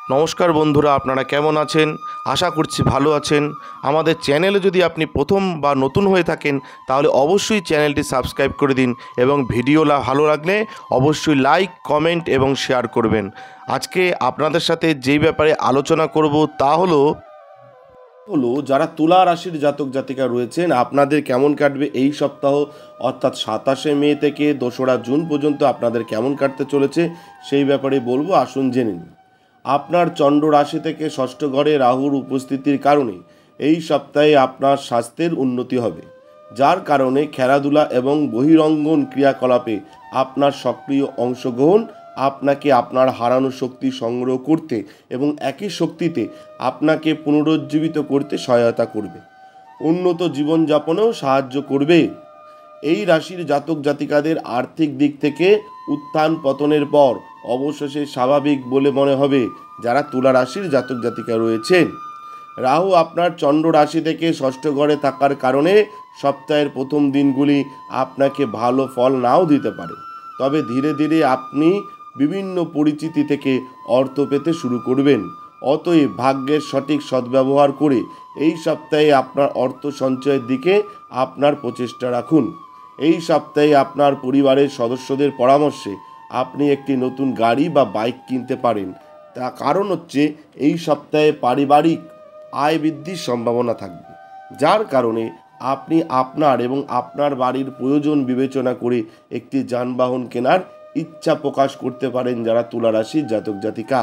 নমস্কার বন্ধুরা, আপনারা কেমন আছেন? আশা করছি ভালো আছেন। আমাদের চ্যানেলে যদি আপনি প্রথম বা নতুন হয়ে থাকেন তাহলে অবশ্যই চ্যানেলটি সাবস্ক্রাইব করে দিন এবং ভিডিও ভালো লাগলে অবশ্যই লাইক, কমেন্ট এবং শেয়ার করবেন। আজকে আপনাদের সাথে যেই ব্যাপারে আলোচনা করব তা হলো যারা তুলা রাশির জাতক জাতিকা রয়েছেন আপনাদের কেমন কাটবে এই সপ্তাহ, অর্থাৎ 27শে মে থেকে 2রা জুন পর্যন্ত আপনাদের কেমন কাটতে চলেছে সেই ব্যাপারে বলবো। আসুন জেনে নিন। আপনার চন্দ্র রাশি থেকে ষষ্ঠ ঘরে রাহুর উপস্থিতির কারণে এই সপ্তাহে আপনার স্বাস্থ্যের উন্নতি হবে, যার কারণে খেলাধুলা এবং বহিরঙ্গন ক্রিয়াকলাপে আপনার সক্রিয় অংশগ্রহণ আপনাকে আপনার হারানো শক্তি সংগ্রহ করতে এবং একই শক্তিতে আপনাকে পুনরুজ্জীবিত করতে সহায়তা করবে, উন্নত জীবনযাপনেও সাহায্য করবে। এই রাশির জাতক জাতিকাদের আর্থিক দিক থেকে উত্থান পতনের পর অবশেষে স্বাভাবিক বলে মনে হবে যারা তুলা রাশির জাতক জাতিকা রয়েছেন। রাহু আপনার চন্দ্র রাশি থেকে ষষ্ঠ ঘরে থাকার কারণে সপ্তাহের প্রথম দিনগুলি আপনাকে ভালো ফল নাও দিতে পারে, তবে ধীরে ধীরে আপনি বিভিন্ন পরিচিতি থেকে অর্থ পেতে শুরু করবেন। অতএব ভাগ্যের সঠিক সদ্ব্যবহার করে এই সপ্তাহে আপনার অর্থ সঞ্চয়ের দিকে আপনার প্রচেষ্টা রাখুন। এই সপ্তাহে আপনার পরিবারের সদস্যদের পরামর্শে আপনি একটি নতুন গাড়ি বা বাইক কিনতে পারেন। তার কারণ হচ্ছে এই সপ্তাহে পারিবারিক আয় বৃদ্ধির সম্ভাবনা থাকবে, যার কারণে আপনি আপনার এবং আপনার বাড়ির প্রয়োজন বিবেচনা করে একটি যানবাহন কেনার ইচ্ছা প্রকাশ করতে পারেন যারা তুলা রাশির জাতক জাতিকা।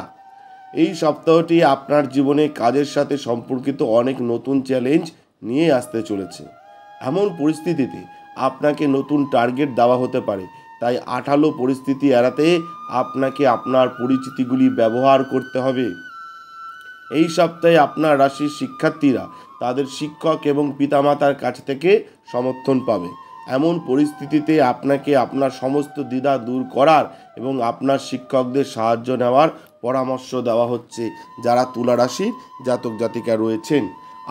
এই সপ্তাহটি আপনার জীবনে কাজের সাথে সম্পর্কিত অনেক নতুন চ্যালেঞ্জ নিয়ে আসতে চলেছে। এমন পরিস্থিতিতে আপনাকে নতুন টার্গেট দেওয়া হতে পারে, তাই আঠালো পরিস্থিতি এড়াতে আপনাকে আপনার পরিচিতিগুলি ব্যবহার করতে হবে। এই সপ্তাহে আপনার রাশির শিক্ষার্থীরা তাদের শিক্ষক এবং পিতামাতার কাছ থেকে সমর্থন পাবে। এমন পরিস্থিতিতে আপনাকে আপনার সমস্ত দ্বিধা দূর করার এবং আপনার শিক্ষকদের সাহায্য নেওয়ার পরামর্শ দেওয়া হচ্ছে যারা তুলা রাশির জাতক জাতিকা রয়েছেন।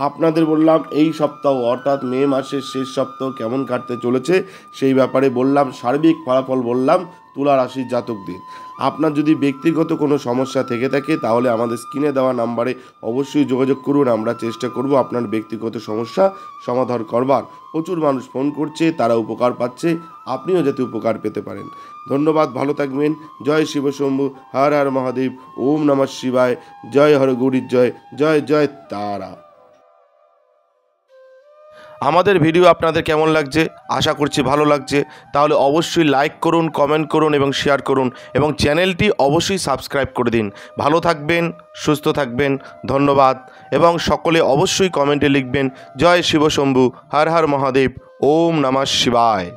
আপনাদের বললাম এই সপ্তাহ অর্থাৎ মে মাসের শেষ সপ্তাহ কেমন কাটতে চলেছে সেই ব্যাপারে বললাম, সার্বিক ফলাফল বললাম তুলা রাশির জাতকদের। আপনার যদি ব্যক্তিগত কোনো সমস্যা থেকে থাকে তাহলে আমাদের স্ক্রিনে দেওয়া নাম্বারে অবশ্যই যোগাযোগ করুন। আমরা চেষ্টা করব আপনার ব্যক্তিগত সমস্যা সমাধান করবার। প্রচুর মানুষ ফোন করছে, তারা উপকার পাচ্ছে, আপনিও যাতে উপকার পেতে পারেন। ধন্যবাদ, ভালো থাকবেন। জয় শিবশম্ভু, হর হর মহাদেব, ওম নমঃ শিবায়, জয় হর গৌরীর জয়, জয় জয় তারা। আমাদের ভিডিও আপনাদের কেমন লাগছে? আশা করছি ভালো লাগছে। তাহলে অবশ্যই লাইক করুন, কমেন্ট করুন এবং শেয়ার করুন এবং চ্যানেলটি অবশ্যই সাবস্ক্রাইব করে দিন। ভালো থাকবেন, সুস্থ থাকবেন, ধন্যবাদ। এবং সকলে অবশ্যই কমেন্টে লিখবেন জয় শিবশম্ভু, হর হর মহাদেব, ওম নমঃ শিবায়।